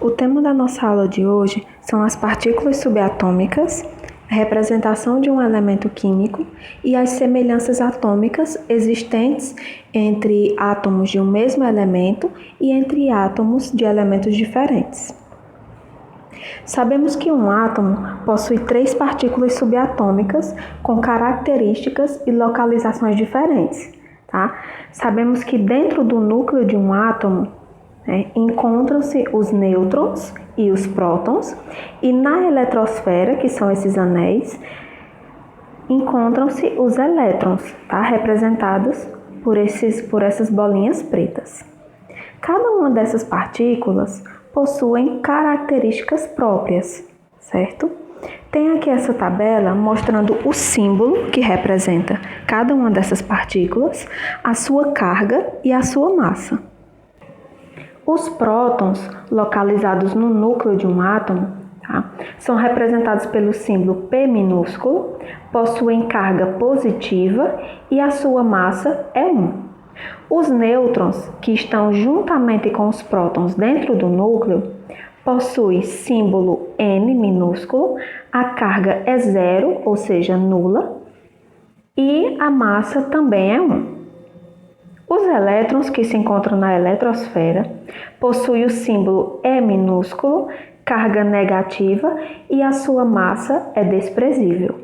O tema da nossa aula de hoje são as partículas subatômicas, a representação de um elemento químico e as semelhanças atômicas existentes entre átomos de um mesmo elemento e entre átomos de elementos diferentes. Sabemos que um átomo possui 3 partículas subatômicas com características e localizações diferentes, tá? Sabemos que dentro do núcleo de um átomo encontram-se os nêutrons e os prótons, e na eletrosfera, que são esses anéis, encontram-se os elétrons, tá? Representados por essas bolinhas pretas. Cada uma dessas partículas possuem características próprias, certo? Tem aqui essa tabela mostrando o símbolo que representa cada uma dessas partículas, a sua carga e a sua massa. Os prótons, localizados no núcleo de um átomo, tá, são representados pelo símbolo P minúsculo, possuem carga positiva e a sua massa é 1. Os nêutrons, que estão juntamente com os prótons dentro do núcleo, possuem símbolo N minúsculo, a carga é 0, ou seja, nula, e a massa também é 1. Os elétrons, que se encontram na eletrosfera, possuem o símbolo E minúsculo, carga negativa, e a sua massa é desprezível.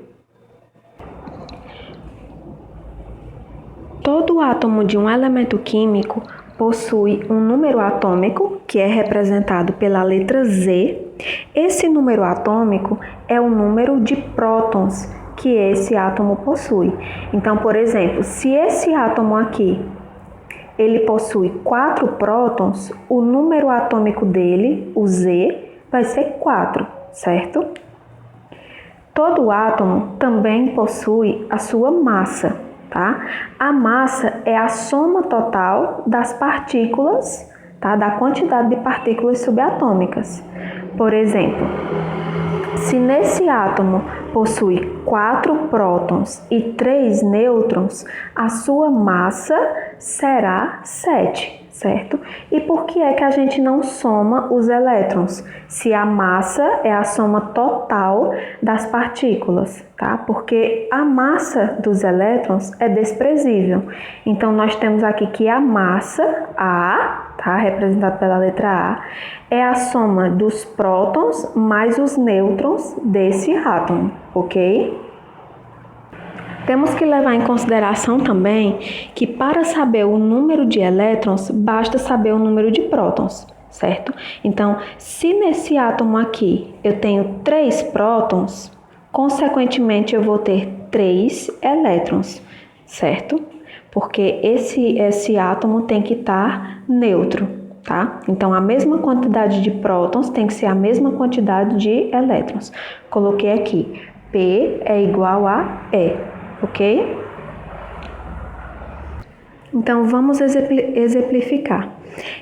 Todo átomo de um elemento químico possui um número atômico, que é representado pela letra Z. Esse número atômico é o número de prótons que esse átomo possui. Então, por exemplo, se esse átomo aqui ele possui 4 prótons, o número atômico dele, o Z, vai ser 4, certo? Todo átomo também possui a sua massa, tá? A massa é a soma total das partículas, tá? Da quantidade de partículas subatômicas. Por exemplo, se nesse átomo possui 4 prótons e 3 nêutrons, a sua massa será 7, certo? E por que é que a gente não soma os elétrons? Se a massa é a soma total das partículas, tá? Porque a massa dos elétrons é desprezível. Então, nós temos aqui que a massa, A, tá? Representada pela letra A, é a soma dos prótons mais os nêutrons desse átomo, ok? Temos que levar em consideração também que para saber o número de elétrons, basta saber o número de prótons, certo? Então, se nesse átomo aqui eu tenho 3 prótons, consequentemente eu vou ter 3 elétrons, certo? Porque esse átomo tem que estar neutro, tá? Então, a mesma quantidade de prótons tem que ser a mesma quantidade de elétrons. Coloquei aqui, P é igual a E. Ok? Então, vamos exemplificar.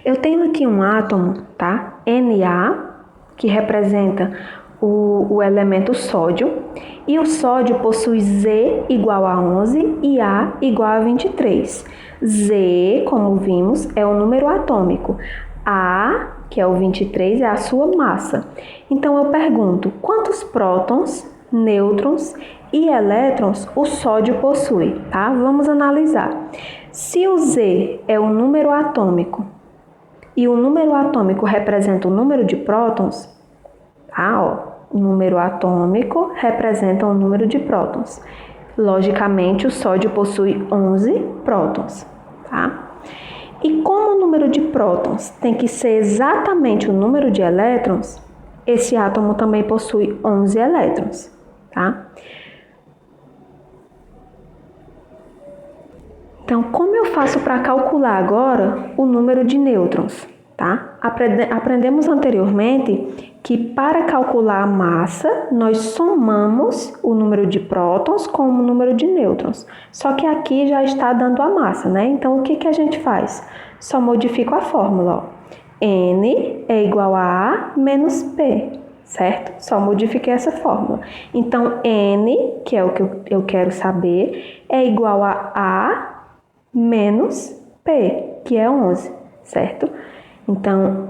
Eu tenho aqui um átomo, tá? Na, que representa o elemento sódio, e o sódio possui Z igual a 11 e A igual a 23. Z, como vimos, é o número atômico. A, que é o 23, é a sua massa. Então, eu pergunto, quantos prótons, nêutrons e elétrons o sódio possui, tá? Vamos analisar. Se o Z é o número atômico e o número atômico representa o número de prótons, tá? Ó, o número atômico representa o número de prótons. Logicamente, o sódio possui 11 prótons, tá? E como o número de prótons tem que ser exatamente o número de elétrons, esse átomo também possui 11 elétrons, tá? Então, como eu faço para calcular agora o número de nêutrons, tá? Aprendemos anteriormente que para calcular a massa, nós somamos o número de prótons com o número de nêutrons. Só que aqui já está dando a massa, né? Então, o que a gente faz? Só modifico a fórmula, ó. N é igual a menos P, certo? Só modifiquei essa fórmula. Então, N, que é o que eu quero saber, é igual a menos P, que é 11, certo? Então,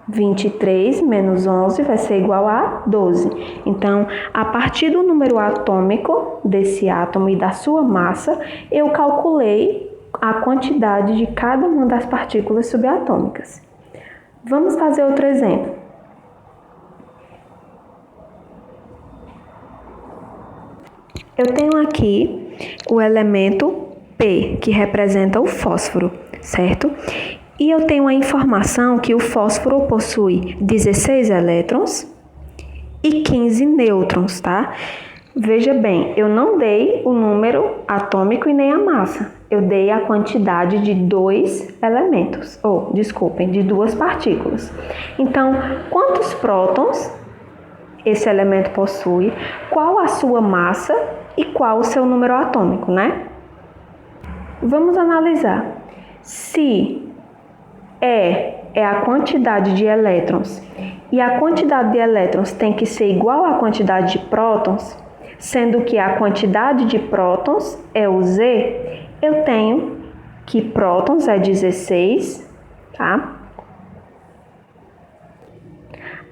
23 menos 11 vai ser igual a 12. Então, a partir do número atômico desse átomo e da sua massa, eu calculei a quantidade de cada uma das partículas subatômicas. Vamos fazer outro exemplo. Eu tenho aqui o elemento P, que representa o fósforo, certo? E eu tenho a informação que o fósforo possui 16 elétrons e 15 nêutrons, tá? Veja bem, eu não dei o número atômico e nem a massa. Eu dei a quantidade de dois elementos, de duas partículas. Então, quantos prótons esse elemento possui, qual a sua massa e qual o seu número atômico, né? Vamos analisar. Se é a quantidade de elétrons e a quantidade de elétrons tem que ser igual à quantidade de prótons, sendo que a quantidade de prótons é o Z, eu tenho que prótons é 16, tá?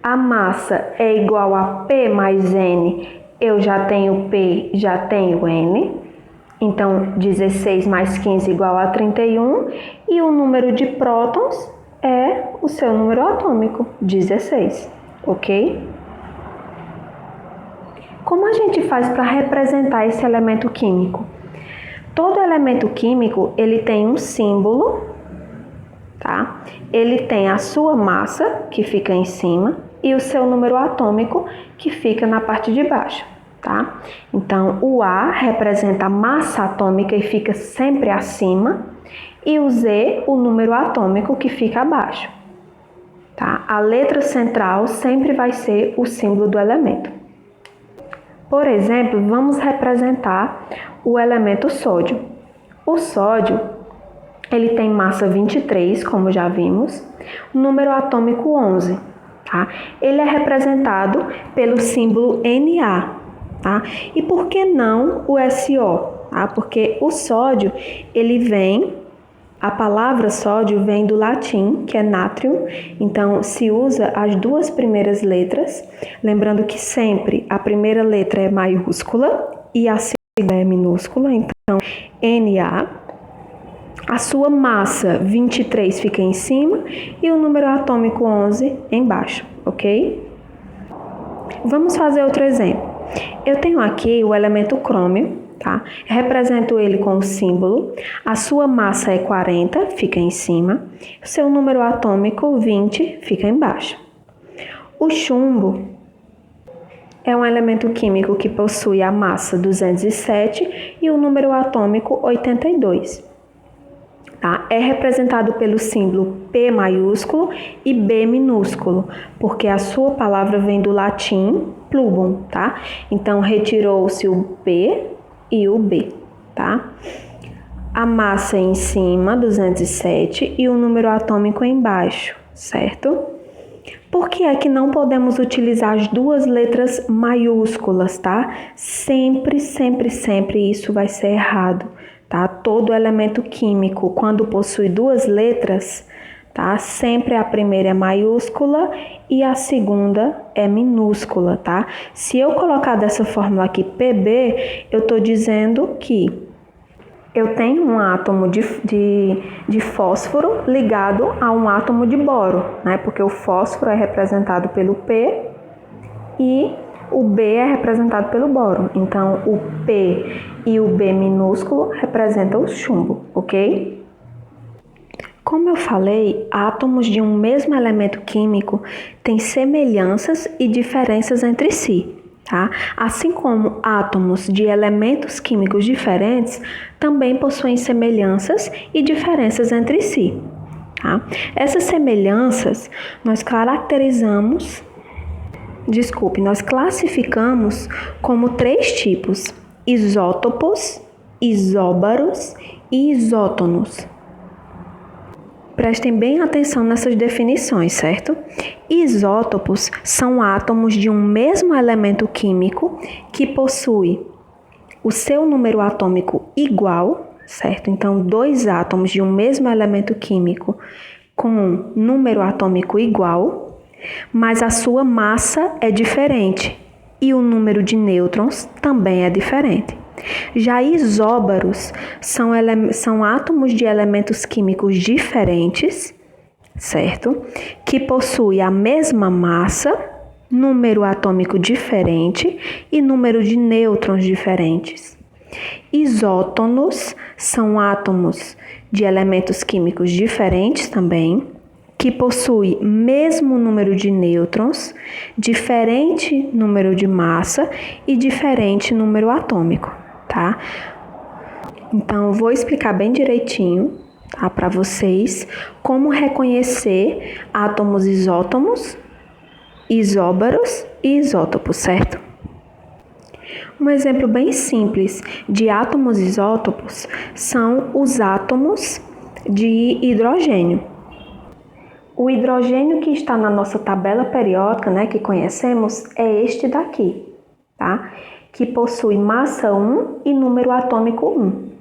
A massa é igual a P mais N, eu já tenho P, já tenho N, então 16 mais 15 igual a 31, e o número de prótons é o seu número atômico, 16, ok? Como a gente faz para representar esse elemento químico? Todo elemento químico, ele tem um símbolo, tá? Ele tem a sua massa, que fica em cima, e o seu número atômico, que fica na parte de baixo, tá? Então, o A representa a massa atômica e fica sempre acima, e o Z, o número atômico, que fica abaixo, tá? A letra central sempre vai ser o símbolo do elemento. Por exemplo, vamos representar o elemento sódio. O sódio, ele tem massa 23, como já vimos, número atômico 11, tá? Ele é representado pelo símbolo Na, tá? E por que não o SO? Tá? Porque o sódio, a palavra sódio vem do latim, que é natrium, então se usa as duas primeiras letras, lembrando que sempre a primeira letra é maiúscula e a segunda é minúscula, então Na. A sua massa 23 fica em cima e o número atômico 11 embaixo, ok? Vamos fazer outro exemplo. Eu tenho aqui o elemento crômio, tá? Represento ele com o símbolo. A sua massa é 40, fica em cima. O seu número atômico, 20, fica embaixo. O chumbo é um elemento químico que possui a massa 207 e o número atômico 82. Tá? É representado pelo símbolo P maiúsculo e B minúsculo, porque a sua palavra vem do latim plubum, tá? Então, retirou-se o P e o B, tá? A massa em cima, 207, e o número atômico embaixo, certo? Por que é que não podemos utilizar as duas letras maiúsculas, tá? Sempre, sempre, sempre isso vai ser errado, tá? Todo elemento químico, quando possui duas letras, tá? Sempre a primeira é maiúscula e a segunda é minúscula, tá? Se eu colocar dessa fórmula aqui PB, eu estou dizendo que eu tenho um átomo de fósforo ligado a um átomo de boro, né? Porque o fósforo é representado pelo P e o B é representado pelo boro. Então, o P e o B minúsculo representam o chumbo, ok? Como eu falei, átomos de um mesmo elemento químico têm semelhanças e diferenças entre si, tá? Assim como átomos de elementos químicos diferentes também possuem semelhanças e diferenças entre si, tá? Essas semelhanças nós classificamos como 3 tipos: isótopos, isóbaros e isótonos. Prestem bem atenção nessas definições, certo? Isótopos são átomos de um mesmo elemento químico que possui o seu número atômico igual, certo? Então, 2 átomos de um mesmo elemento químico com número atômico igual, mas a sua massa é diferente e o número de nêutrons também é diferente. Já isóbaros são átomos de elementos químicos diferentes, certo? Que possuem a mesma massa, número atômico diferente e número de nêutrons diferentes. Isótonos são átomos de elementos químicos diferentes também, que possuem mesmo número de nêutrons, diferente número de massa e diferente número atômico, tá? Então, vou explicar bem direitinho, tá, para vocês como reconhecer átomos isótomos, isóbaros e isótopos, certo? Um exemplo bem simples de átomos isótopos são os átomos de hidrogênio. O hidrogênio que está na nossa tabela periódica, né, que conhecemos, é este daqui, tá? Que possui massa 1 e número atômico 1.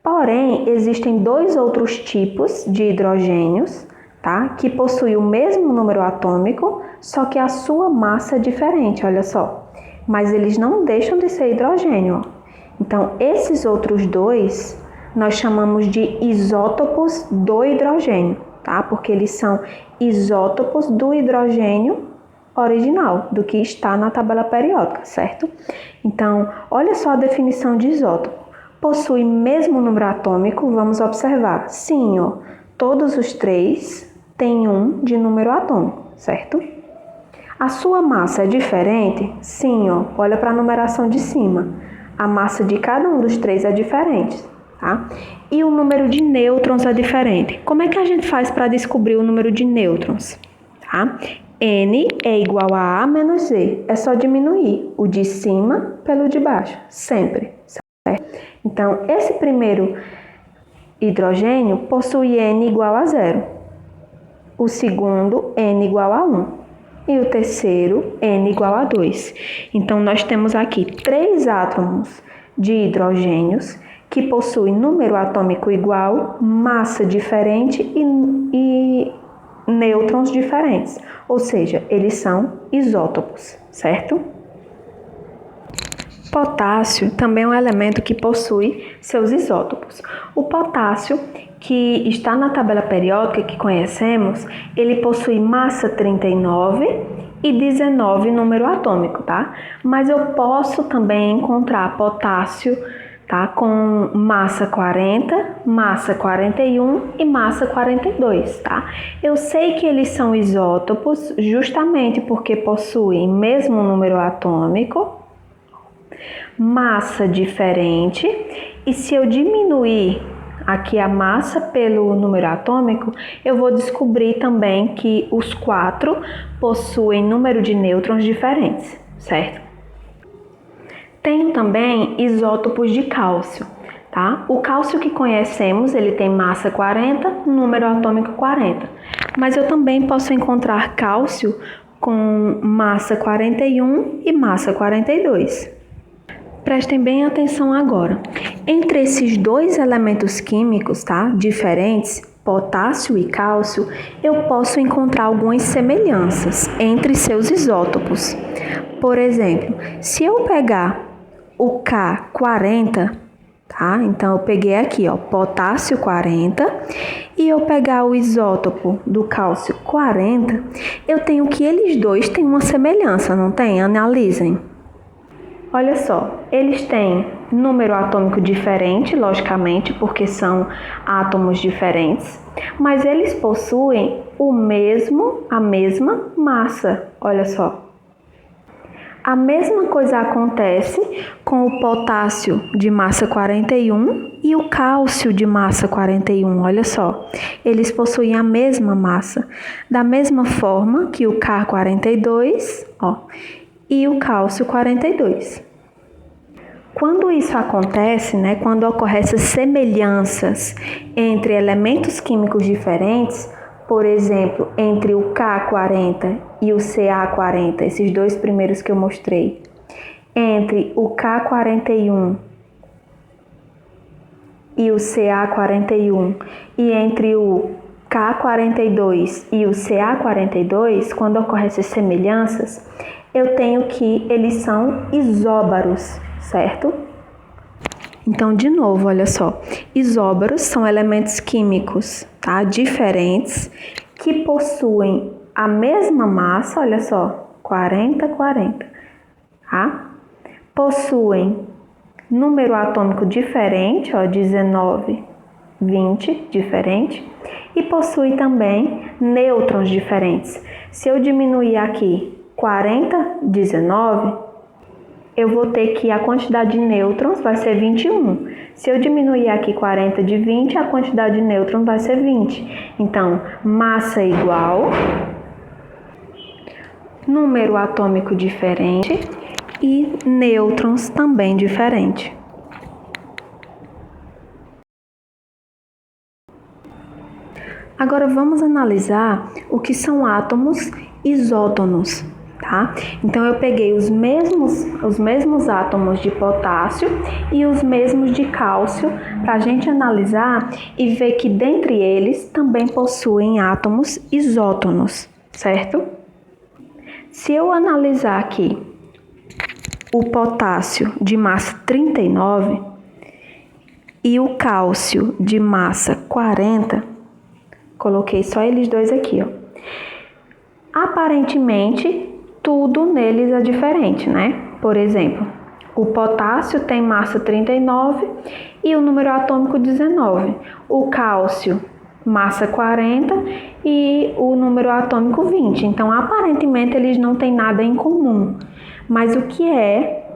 Porém, existem dois outros tipos de hidrogênios, tá? Que possuem o mesmo número atômico, só que a sua massa é diferente, olha só. Mas eles não deixam de ser hidrogênio. Então, esses outros dois nós chamamos de isótopos do hidrogênio, tá? Porque eles são isótopos do hidrogênio original, do que está na tabela periódica, certo? Então, olha só a definição de isótopo. Possui mesmo número atômico, vamos observar. Sim, ó, todos os três têm 1 de número atômico, certo? A sua massa é diferente? Sim, ó, olha para a numeração de cima. A massa de cada um dos três é diferente, tá? E o número de nêutrons é diferente. Como é que a gente faz para descobrir o número de nêutrons? Tá? N é igual a A menos Z. É só diminuir o de cima pelo de baixo, sempre, certo? Então, esse primeiro hidrogênio possui N igual a 0. O segundo, N igual a 1. E o terceiro, N igual a 2. Então, nós temos aqui 3 átomos de hidrogênios que possuem número atômico igual, massa diferente e nêutrons diferentes. Ou seja, eles são isótopos, certo? Potássio também é um elemento que possui seus isótopos. O potássio, que está na tabela periódica que conhecemos, ele possui massa 39 e 19 número atômico, tá? Mas eu posso também encontrar potássio, tá, com massa 40, massa 41 e massa 42, tá? Eu sei que eles são isótopos justamente porque possuem mesmo número atômico, massa diferente, e se eu diminuir aqui a massa pelo número atômico, eu vou descobrir também que os 4 possuem número de nêutrons diferentes, certo? Tenho também isótopos de cálcio, tá? O cálcio que conhecemos, ele tem massa 40, número atômico 40, mas eu também posso encontrar cálcio com massa 41 e massa 42. Prestem bem atenção agora. Entre esses dois elementos químicos, tá, diferentes, potássio e cálcio, eu posso encontrar algumas semelhanças entre seus isótopos. Por exemplo, se eu pegar o K40, tá? Então eu peguei aqui, ó, potássio 40, e eu pegar o isótopo do cálcio 40, eu tenho que eles dois têm uma semelhança, não tem? Analisem. Olha só, eles têm número atômico diferente, logicamente, porque são átomos diferentes, mas eles possuem a mesma massa, olha só. A mesma coisa acontece com o potássio de massa 41 e o cálcio de massa 41, olha só. Eles possuem a mesma massa, da mesma forma que o K42, ó, e o cálcio 42. Quando isso acontece, né, quando ocorrem essas semelhanças entre elementos químicos diferentes, por exemplo, entre o K40 e o Ca40, esses dois primeiros que eu mostrei, entre o K41 e o Ca41 e entre o K42 e o Ca42, quando ocorrem essas semelhanças, eu tenho que eles são isóbaros, certo? Então, de novo, olha só, isóbaros são elementos químicos, tá? Diferentes, que possuem a mesma massa, olha só, 40, 40, tá? Possuem número atômico diferente, ó, 19, 20, diferente, e possui também nêutrons diferentes. Se eu diminuir aqui 40, 19, eu vou ter que a quantidade de nêutrons vai ser 21. Se eu diminuir aqui 40 de 20, a quantidade de nêutrons vai ser 20. Então, massa igual, número atômico diferente e nêutrons também diferente. Agora vamos analisar o que são átomos isótonos. Tá? Então, eu peguei os mesmos átomos de potássio e os mesmos de cálcio para a gente analisar e ver que dentre eles também possuem átomos isótonos, certo? Se eu analisar aqui o potássio de massa 39 e o cálcio de massa 40, coloquei só eles dois aqui, ó. Aparentemente, tudo neles é diferente, né? Por exemplo, o potássio tem massa 39 e o número atômico 19. O cálcio, massa 40 e o número atômico 20. Então, aparentemente, eles não têm nada em comum. Mas o que é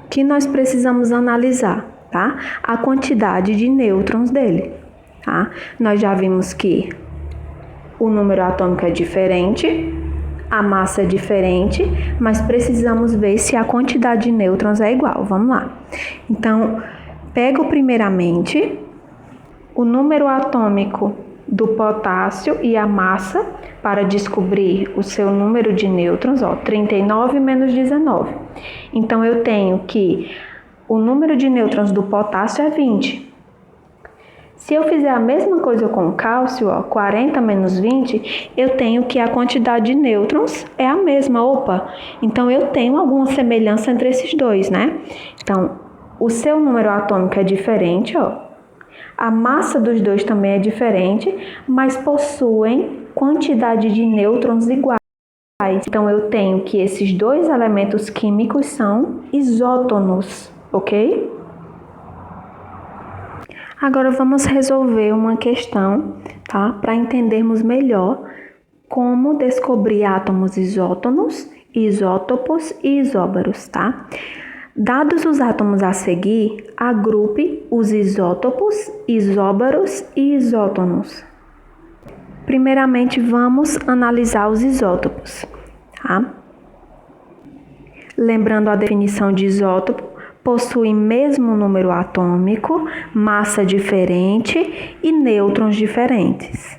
que nós precisamos analisar, tá? A quantidade de nêutrons dele, tá? Nós já vimos que o número atômico é diferente, a massa é diferente, mas precisamos ver se a quantidade de nêutrons é igual. Vamos lá. Então, pego primeiramente o número atômico do potássio e a massa para descobrir o seu número de nêutrons, ó, 39 menos 19. Então, eu tenho que o número de nêutrons do potássio é 20. Se eu fizer a mesma coisa com o cálcio, ó, 40 menos 20, eu tenho que a quantidade de nêutrons é a mesma. Opa, então eu tenho alguma semelhança entre esses dois, né? Então, o seu número atômico é diferente, ó. A massa dos dois também é diferente, mas possuem quantidade de nêutrons iguais. Então, eu tenho que esses dois elementos químicos são isótonos, ok? Agora vamos resolver uma questão, tá? Para entendermos melhor como descobrir átomos isótonos, isótopos e isóbaros, tá? Dados os átomos a seguir, agrupe os isótopos, isóbaros e isótonos. Primeiramente, vamos analisar os isótopos, tá? Lembrando a definição de isótopo, possui mesmo número atômico, massa diferente e nêutrons diferentes.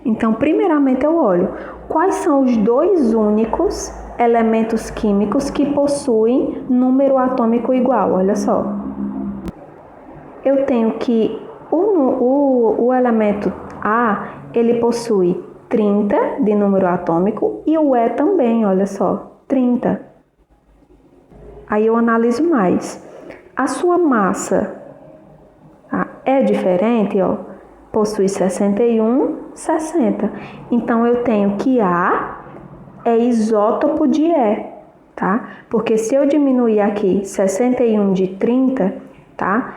Então, primeiramente eu olho quais são os dois únicos elementos químicos que possuem número atômico igual. Olha só. Eu tenho que o elemento A, ele possui 30 de número atômico e o E também, olha só, 30. Aí eu analiso mais. A sua massa é diferente, ó, possui 61, 60. Então, eu tenho que A é isótopo de E, tá? Porque se eu diminuir aqui 61 de 30, tá?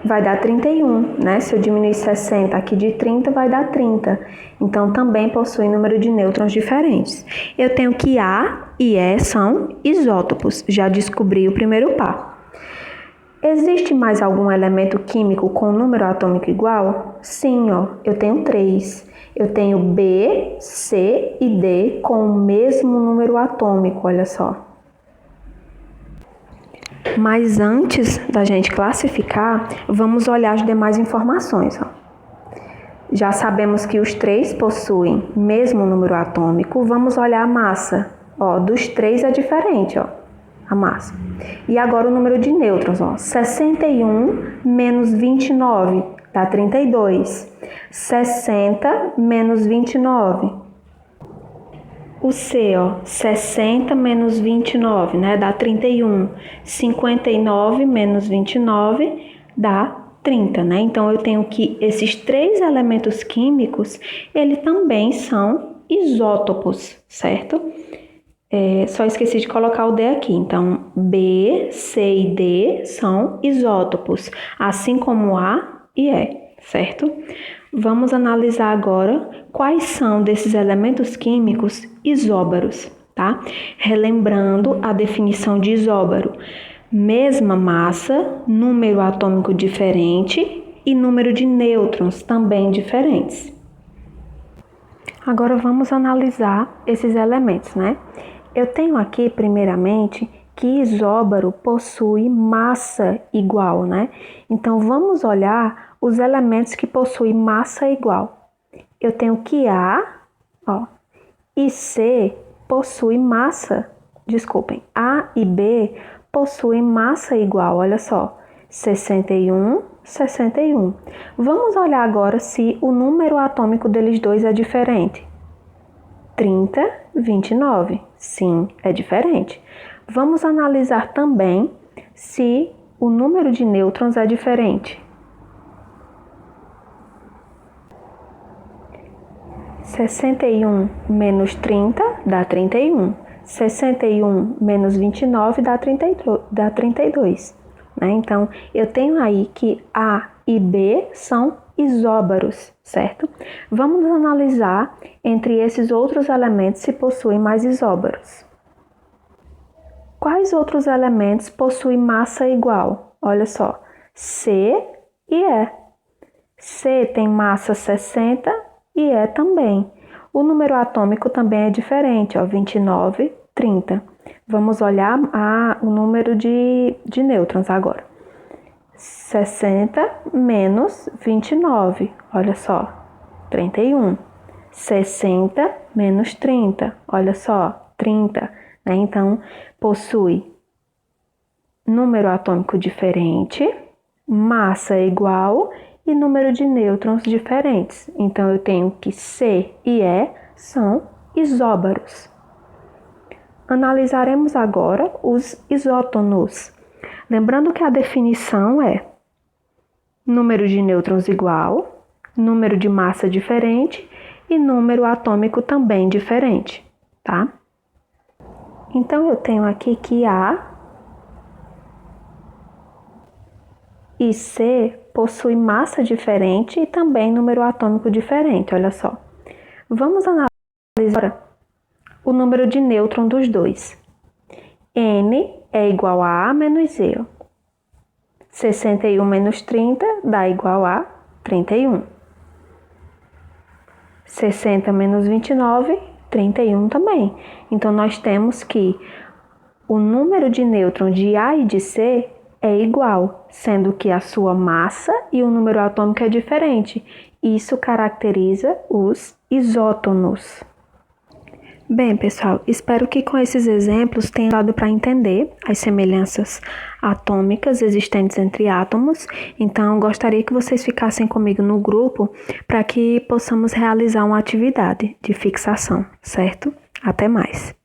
Vai dar 31, né? Se eu diminuir 60 aqui de 30, vai dar 30. Então, também possui número de nêutrons diferentes. Eu tenho que A e E são isótopos. Já descobri o primeiro par. Existe mais algum elemento químico com número atômico igual? Sim, ó. Eu tenho 3. Eu tenho B, C e D com o mesmo número atômico, olha só. Mas antes da gente classificar, vamos olhar as demais informações. Ó. Já sabemos que os 3 possuem mesmo número atômico. Vamos olhar a massa. Ó, dos 3 é diferente. Ó. a massa. E agora o número de nêutrons, ó, 61 menos 29 dá 32. 60 menos 29. O C, ó, 60 menos 29, né, dá 31. 59 menos 29 dá 30, né? Então, eu tenho que esses três elementos químicos, eles também são isótopos, certo? Só esqueci de colocar o D aqui. Então, B, C e D são isótopos, assim como A e E, certo? Vamos analisar agora quais são desses elementos químicos isóbaros, tá? Relembrando a definição de isóbaro: mesma massa, número atômico diferente e número de nêutrons também diferentes. Agora vamos analisar esses elementos, né? Eu tenho aqui, primeiramente, que isóbaro possui massa igual, né? Então, vamos olhar os elementos que possuem massa igual. Eu tenho que A, ó, e C possuem massa, A e B possuem massa igual, olha só, 61, 61. Vamos olhar agora se o número atômico deles dois é diferente. 30, 29. Sim, é diferente. Vamos analisar também se o número de nêutrons é diferente. 61 menos 30 dá 31. 61 menos 29 dá 32. Né? Então, eu tenho aí que A e B são isóbaros, certo? Vamos analisar entre esses outros elementos se possuem mais isóbaros. Quais outros elementos possuem massa igual? Olha só, C e E. C tem massa 60 e E também. O número atômico também é diferente, ó, 29, 30. Vamos olhar o número de nêutrons agora. 60 menos 29, olha só, 31. 60 menos 30, olha só, 30. Né? Então, possui número atômico diferente, massa igual e número de nêutrons diferentes. Então, eu tenho que C e E são isóbaros. Analisaremos agora os isótonos. Lembrando que a definição é número de nêutrons igual, número de massa diferente e número atômico também diferente, tá? Então, eu tenho aqui que A e C possuem massa diferente e também número atômico diferente, olha só. Vamos analisar o número de nêutron dos dois. N é igual a menos Z. 61 menos 30 dá igual a 31. 60 menos 29, 31 também. Então, nós temos que o número de nêutrons de A e de C é igual, sendo que a sua massa e o número atômico é diferente. Isso caracteriza os isótonos. Bem, pessoal, espero que com esses exemplos tenha dado para entender as semelhanças atômicas existentes entre átomos. Então, gostaria que vocês ficassem comigo no grupo para que possamos realizar uma atividade de fixação, certo? Até mais!